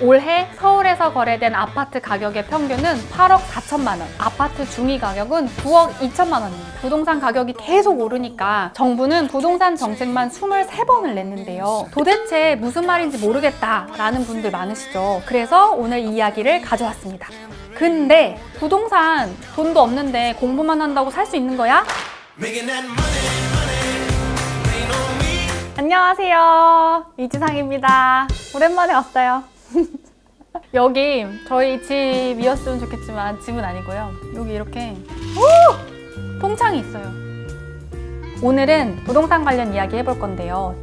올해 서울에서 거래된 아파트 가격의 평균은 8억 4천만 원, 아파트 중위 가격은 9억 2천만 원입니다. 부동산 가격이 계속 오르니까 정부는 부동산 정책만 23번을 냈는데요. 도대체 무슨 말인지 모르겠다라는 분들 많으시죠. 그래서 오늘 이 이야기를 가져왔습니다. 근데 부동산 돈도 없는데 공부만 한다고 살 수 있는 거야? 안녕하세요, 이지상입니다. 오랜만에 왔어요. 여기 저희 집이었으면 좋겠지만 집은 아니고요. 여기 이렇게 통창이 있어요. 오늘은 부동산 관련 이야기 해볼 건데요.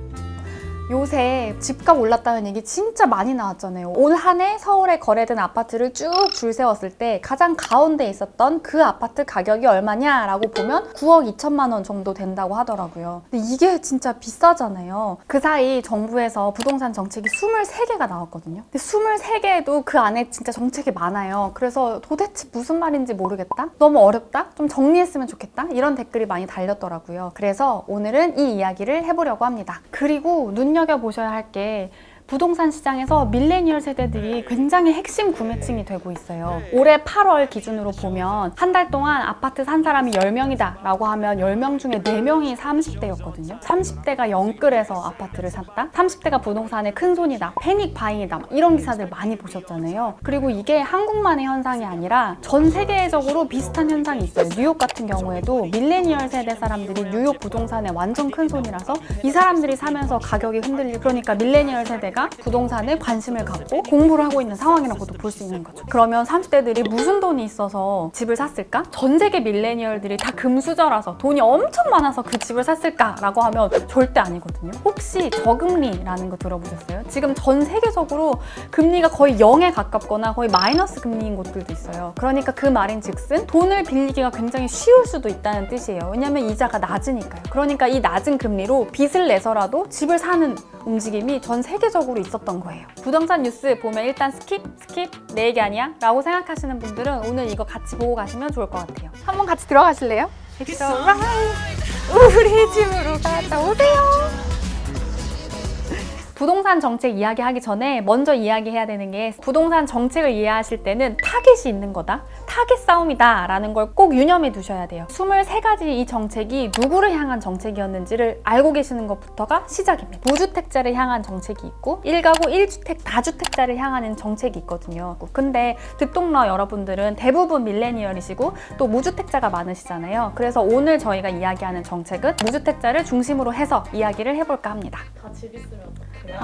요새 집값 올랐다는 얘기 진짜 많이 나왔잖아요. 올 한 해 서울에 거래된 아파트를 쭉 줄 세웠을 때 가장 가운데 있었던 그 아파트 가격이 얼마냐라고 보면 9억 2천만 원 정도 된다고 하더라고요. 근데 이게 진짜 비싸잖아요. 그 사이 정부에서 부동산 정책이 23개가 나왔거든요. 근데 23개에도 그 안에 진짜 정책이 많아요. 그래서 도대체 무슨 말인지 모르겠다? 너무 어렵다? 좀 정리했으면 좋겠다? 이런 댓글이 많이 달렸더라고요. 그래서 오늘은 이 이야기를 해보려고 합니다. 그리고 눈여겨보셔야 할 게 부동산 시장에서 밀레니얼 세대들이 굉장히 핵심 구매층이 되고 있어요. 올해 8월 기준으로 보면 한 달 동안 아파트 산 사람이 10명이다 라고 하면 10명 중에 4명이 30대였거든요. 30대가 영끌해서 아파트를 샀다? 30대가 부동산의 큰손이다, 패닉 바잉이다, 이런 기사들 많이 보셨잖아요. 그리고 이게 한국만의 현상이 아니라 전 세계적으로 비슷한 현상이 있어요. 뉴욕 같은 경우에도 밀레니얼 세대 사람들이 뉴욕 부동산의 완전 큰손이라서 이 사람들이 사면서 가격이 흔들리고, 그러니까 밀레니얼 세대가 부동산에 관심을 갖고 공부를 하고 있는 상황이라고도 볼 수 있는 거죠. 그러면 30대들이 무슨 돈이 있어서 집을 샀을까? 전 세계 밀레니얼들이 다 금수저라서 돈이 엄청 많아서 그 집을 샀을까라고 하면 절대 아니거든요. 혹시 저금리라는 거 들어보셨어요? 지금 전 세계적으로 금리가 거의 0에 가깝거나 거의 마이너스 금리인 곳들도 있어요. 그러니까 그 말인 즉슨 돈을 빌리기가 굉장히 쉬울 수도 있다는 뜻이에요. 왜냐면 이자가 낮으니까요. 그러니까 이 낮은 금리로 빚을 내서라도 집을 사는 움직임이 전 세계적으로 있었던 거예요. 부동산 뉴스 보면 일단 스킵 내 얘기 아니야? 라고 생각하시는 분들은 오늘 이거 같이 보고 가시면 좋을 것 같아요. 한번 같이 들어가실래요? It's alright. 우리 집으로 갔다 오세요. 부동산 정책 이야기하기 전에 먼저 이야기해야 되는 게, 부동산 정책을 이해하실 때는 타겟이 있는 거다, 타겟 싸움이다 라는 걸 꼭 유념해 두셔야 돼요. 23가지 이 정책이 누구를 향한 정책이었는지를 알고 계시는 것부터가 시작입니다. 무주택자를 향한 정책이 있고 1가구 1주택 다주택자를 향하는 정책이 있거든요. 근데 듣동러 여러분들은 대부분 밀레니얼이시고 또 무주택자가 많으시잖아요. 그래서 오늘 저희가 이야기하는 정책은 무주택자를 중심으로 해서 이야기를 해볼까 합니다. 다 집 있으면 어떡해요?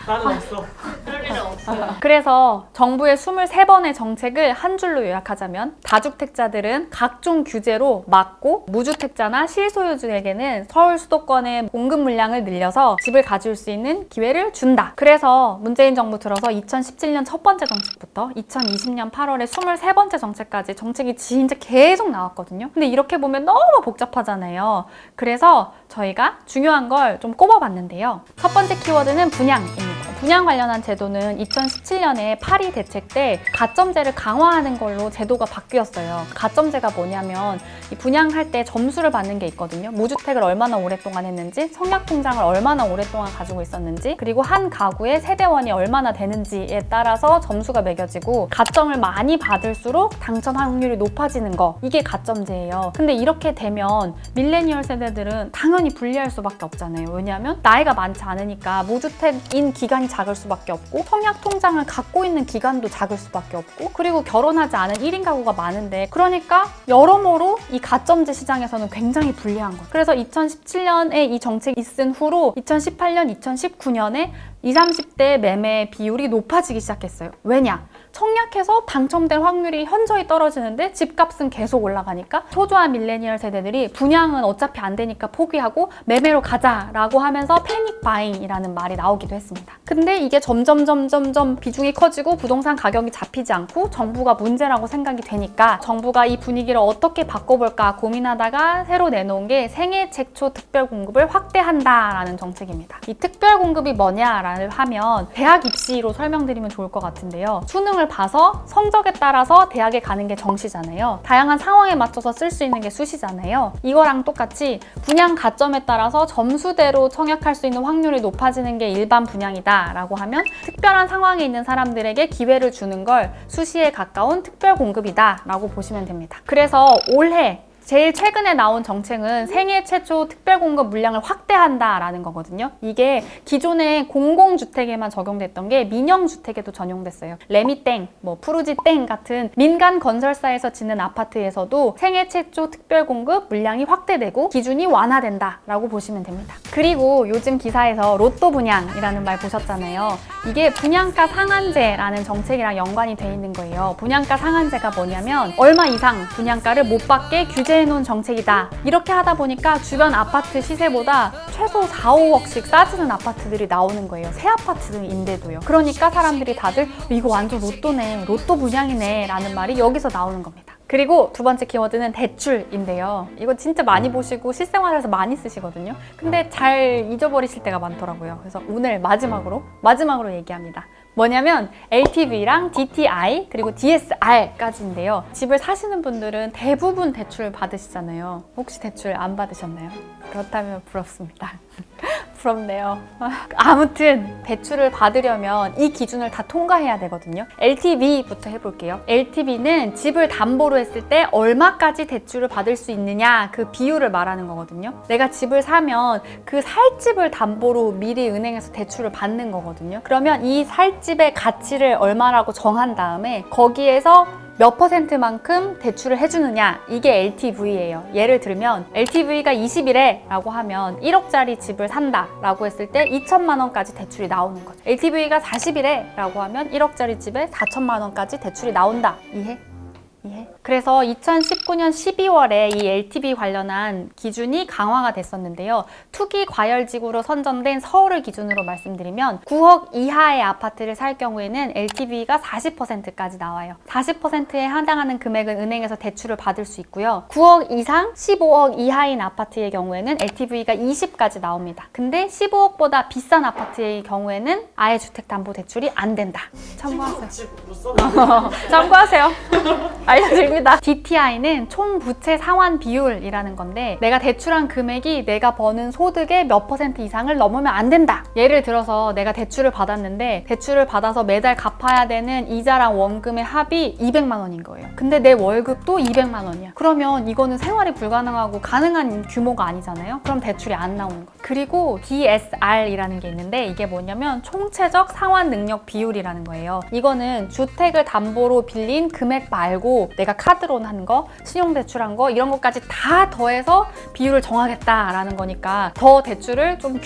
나는 없어. 그럴 일은 없어요. 그래서 정부의 23번의 정책을 한 줄로 요약하자면, 다주택자들은 각종 규제로 막고 무주택자나 실소유주에게는 서울 수도권의 공급 물량을 늘려서 집을 가질 수 있는 기회를 준다. 그래서 문재인 정부 들어서 2017년 첫 번째 정책부터 2020년 8월에 23번째 정책까지 정책이 진짜 계속 나왔거든요. 근데 이렇게 보면 너무 복잡하잖아요. 그래서 저희가 중요한 걸 좀 꼽아봤는데요. 첫 번째 키워드는 분양입니다. 분양 관련한 제도는 2017년에 파리 대책 때 가점제를 강화하는 걸로 제도가 바뀌었어요. 가점제가 뭐냐면 이 분양할 때 점수를 받는 게 있거든요. 무주택을 얼마나 오랫동안 했는지, 청약통장을 얼마나 오랫동안 가지고 있었는지, 그리고 한 가구의 세대원이 얼마나 되는지에 따라서 점수가 매겨지고, 가점을 많이 받을수록 당첨 확률이 높아지는 거, 이게 가점제예요. 근데 이렇게 되면 밀레니얼 세대들은 당연히 불리할 수밖에 없잖아요. 왜냐하면 나이가 많지 않으니까 무주택인 기간이 작을 수밖에 없고, 청약 통장을 갖고 있는 기간도 작을 수밖에 없고, 그리고 결혼하지 않은 1인 가구가 많은데, 그러니까 여러모로 이 가점제 시장에서는 굉장히 불리한 거예요. 그래서 2017년에 이 정책이 있은 후로 2018년, 2019년에 20, 30대 매매 비율이 높아지기 시작했어요. 왜냐? 청약해서 당첨될 확률이 현저히 떨어지는데 집값은 계속 올라가니까 초조한 밀레니얼 세대들이 분양은 어차피 안 되니까 포기하고 매매로 가자라고 하면서 패닉 바잉이라는 말이 나오기도 했습니다. 근데 이게 점점 비중이 커지고 부동산 가격이 잡히지 않고 정부가 문제라고 생각이 되니까 정부가 이 분위기를 어떻게 바꿔볼까 고민하다가 새로 내놓은 게 생애 최초 특별 공급을 확대한다라는 정책입니다. 이 특별 공급이 뭐냐라고 하면 대학 입시로 설명드리면 좋을 것 같은데요. 수능을 성적을 봐서 성적에 따라서 대학에 가는 게 정시잖아요. 다양한 상황에 맞춰서 쓸 수 있는 게 수시잖아요. 이거랑 똑같이 분양 가점에 따라서 점수대로 청약할 수 있는 확률이 높아지는 게 일반 분양이다 라고 하면 특별한 상황에 있는 사람들에게 기회를 주는 걸 수시에 가까운 특별 공급이다 라고 보시면 됩니다. 그래서 올해 제일 최근에 나온 정책은 생애 최초 특별공급 물량을 확대한다라는 거거든요. 이게 기존의 공공주택에만 적용됐던 게 민영주택에도 전용됐어요. 레미땡, 푸르지땡 같은 민간 건설사에서 짓는 아파트에서도 생애 최초 특별공급 물량이 확대되고 기준이 완화된다라고 보시면 됩니다. 그리고 요즘 기사에서 로또 분양이라는 말 보셨잖아요. 이게 분양가 상한제라는 정책이랑 연관이 돼 있는 거예요. 분양가 상한제가 뭐냐면 얼마 이상 분양가를 못 받게 규제해놓은 정책이다. 이렇게 하다 보니까 주변 아파트 시세보다 최소 4, 5억씩 싸지는 아파트들이 나오는 거예요. 새 아파트인데도요. 그러니까 사람들이 다들 이거 완전 로또네, 로또 분양이네 라는 말이 여기서 나오는 겁니다. 그리고 두 번째 키워드는 대출인데요. 이거 진짜 많이 보시고 실생활에서 많이 쓰시거든요. 근데 잘 잊어버리실 때가 많더라고요. 그래서 오늘 마지막으로 얘기합니다. 뭐냐면 LTV랑 DTI 그리고 DSR까지인데요. 집을 사시는 분들은 대부분 대출 받으시잖아요. 혹시 대출 안 받으셨나요? 그렇다면 부럽습니다. 부럽네요. 아무튼 대출을 받으려면 이 기준을 다 통과해야 되거든요. LTV부터 해볼게요. LTV는 집을 담보로 했을 때 얼마까지 대출을 받을 수 있느냐 그 비율을 말하는 거거든요. 내가 집을 사면 그 살 집을 담보로 미리 은행에서 대출을 받는 거거든요. 그러면 이 살 집의 가치를 얼마라고 정한 다음에 거기에서 몇 %만큼 대출을 해주느냐 이게 LTV예요. 예를 들면 LTV가 20이래 라고 하면 1억짜리 집을 산다 라고 했을 때 2천만 원까지 대출이 나오는 거죠. LTV가 40이래 라고 하면 1억짜리 집에 4천만 원까지 대출이 나온다. 이해? 그래서 2019년 12월에 이 LTV 관련한 기준이 강화가 됐었는데요. 투기 과열지구로 선정된 서울을 기준으로 말씀드리면 9억 이하의 아파트를 살 경우에는 LTV가 40%까지 나와요. 40%에 해당하는 금액은 은행에서 대출을 받을 수 있고요. 9억 이상 15억 이하인 아파트의 경우에는 LTV가 20까지 나옵니다. 근데 15억보다 비싼 아파트의 경우에는 아예 주택담보대출이 안 된다. 참고하세요. 참고하세요. 알려드립니다. DTI는 총 부채 상환 비율이라는 건데 내가 대출한 금액이 내가 버는 소득의 몇 % 이상을 넘으면 안 된다. 예를 들어서 내가 대출을 받았는데 대출을 받아서 매달 갚아야 되는 이자랑 원금의 합이 200만 원인 거예요. 근데 내 월급도 200만 원이야. 그러면 이거는 생활이 불가능하고 가능한 규모가 아니잖아요. 그럼 대출이 안 나오는 거예요. 그리고 DSR이라는 게 있는데 이게 뭐냐면 총체적 상환 능력 비율이라는 거예요. 이거는 주택을 담보로 빌린 금액 말고 내가 카드론 한 거, 신용대출한 거 이런 것까지 다 더해서 비율을 정하겠다라는 거니까 더 대출을 좀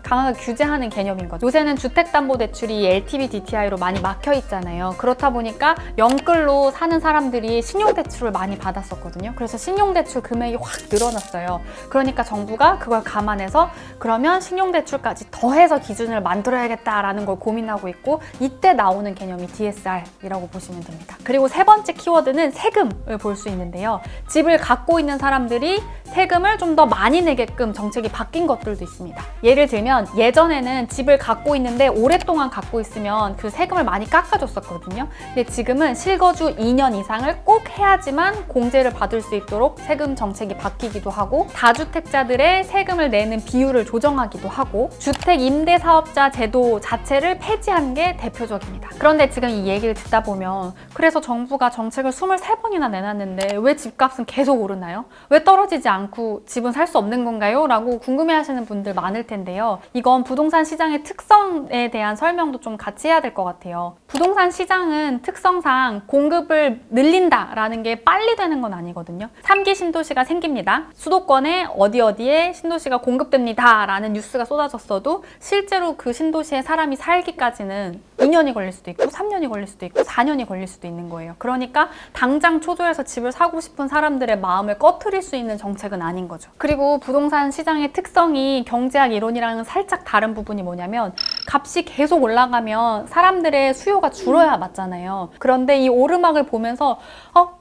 강하게 규제하는 개념인 거죠. 요새는 주택담보대출이 LTV, DTI로 많이 막혀 있잖아요. 그렇다 보니까 영끌로 사는 사람들이 신용대출을 많이 받았었거든요. 그래서 신용대출 금액이 확 늘어났어요. 그러니까 정부가 그걸 감안해서 그러면 신용대출까지 더해서 기준을 만들어야겠다라는 걸 고민하고 있고 이때 나오는 개념이 DSR이라고 보시면 됩니다. 그리고 세 번째 키워드는 세금을 볼 수 있는데요. 집을 갖고 있는 사람들이 세금을 좀 더 많이 내게끔 정책이 바뀐 것들도 있습니다. 예를 들면 예전에는 집을 갖고 있는데 오랫동안 갖고 있으면 그 세금을 많이 깎아줬었거든요. 근데 지금은 실거주 2년 이상을 꼭 해야지만 공제를 받을 수 있도록 세금 정책이 바뀌기도 하고 다주택자들의 세금을 내는 비율을 조정하기도 하고 주택 임대사업자 제도 자체를 폐지한 게 대표적입니다. 그런데 지금 이 얘기를 듣다 보면 그래서 정부가 정책을 23번이나 내놨는데 왜 집값은 계속 오르나요? 왜 떨어지지 않고 집은 살 수 없는 건가요? 라고 궁금해하시는 분들 많을 텐데요. 이건 부동산 시장의 특성에 대한 설명도 좀 같이 해야 될 것 같아요. 부동산 시장은 특성상 공급을 늘린다라는 게 빨리 되는 건 아니거든요. 3기 신도시가 생깁니다. 수도권에 어디에 신도시가 공급됩니다 라는 뉴스가 쏟아졌어도 실제로 그 신도시에 사람이 살기까지는 2년이 걸릴 수도 있고 3년이 걸릴 수도 있고 4년이 걸릴 수도 있는 거예요. 그러니까 당장 초조해서 집을 사고 싶은 사람들의 마음을 꺼트릴 수 있는 정책은 아닌 거죠. 그리고 부동산 시장의 특성이 경제학 이론이랑은 살짝 다른 부분이 뭐냐면 값이 계속 올라가면 사람들의 수요가 줄어야 맞잖아요. 그런데 이 오르막을 보면서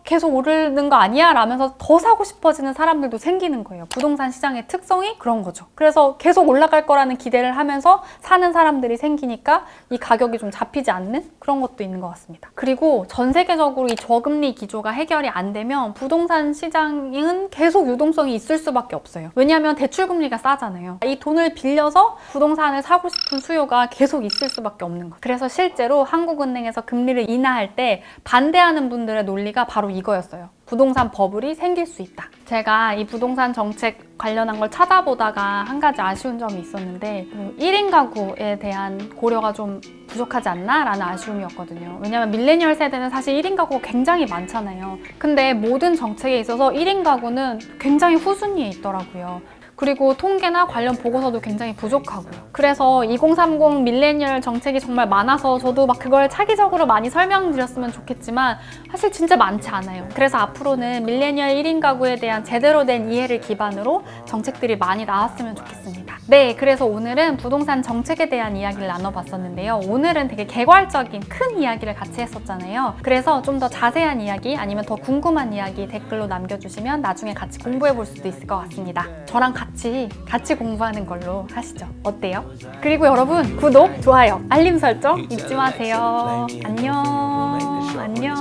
계속 오르는 거 아니야? 라면서 더 사고 싶어지는 사람들도 생기는 거예요. 부동산 시장의 특성이 그런 거죠. 그래서 계속 올라갈 거라는 기대를 하면서 사는 사람들이 생기니까 이 가격이 좀 잡히지 않는 그런 것도 있는 것 같습니다. 그리고 전 세계적으로 이 저금리 기조가 해결이 안 되면 부동산 시장은 계속 유동성이 있을 수밖에 없어요. 왜냐하면 대출금리가 싸잖아요. 이 돈을 빌려서 부동산을 사고 싶은 수요가 계속 있을 수밖에 없는 거예요. 그래서 실제로 한국은행에서 금리를 인하할 때 반대하는 분들의 논리가 바로 이거였어요. 부동산 버블이 생길 수 있다. 제가 이 부동산 정책 관련한 걸 찾아보다가 한 가지 아쉬운 점이 있었는데 1인 가구에 대한 고려가 좀 부족하지 않나? 라는 아쉬움이었거든요. 왜냐면 밀레니얼 세대는 사실 1인 가구가 굉장히 많잖아요. 근데 모든 정책에 있어서 1인 가구는 굉장히 후순위에 있더라고요. 그리고 통계나 관련 보고서도 굉장히 부족하고요. 그래서 2030 밀레니얼 정책이 정말 많아서 저도 막 그걸 차기적으로 많이 설명드렸으면 좋겠지만 사실 진짜 많지 않아요. 그래서 앞으로는 밀레니얼 1인 가구에 대한 제대로 된 이해를 기반으로 정책들이 많이 나왔으면 좋겠습니다. 네, 그래서 오늘은 부동산 정책에 대한 이야기를 나눠봤었는데요. 오늘은 되게 개괄적인 큰 이야기를 같이 했었잖아요. 그래서 좀 더 자세한 이야기 아니면 더 궁금한 이야기 댓글로 남겨주시면 나중에 같이 공부해볼 수도 있을 것 같습니다. 저랑 같이 공부하는 걸로 하시죠. 어때요? 그리고 여러분 구독, 좋아요, 알림 설정 잊지 마세요. 안녕. 안녕.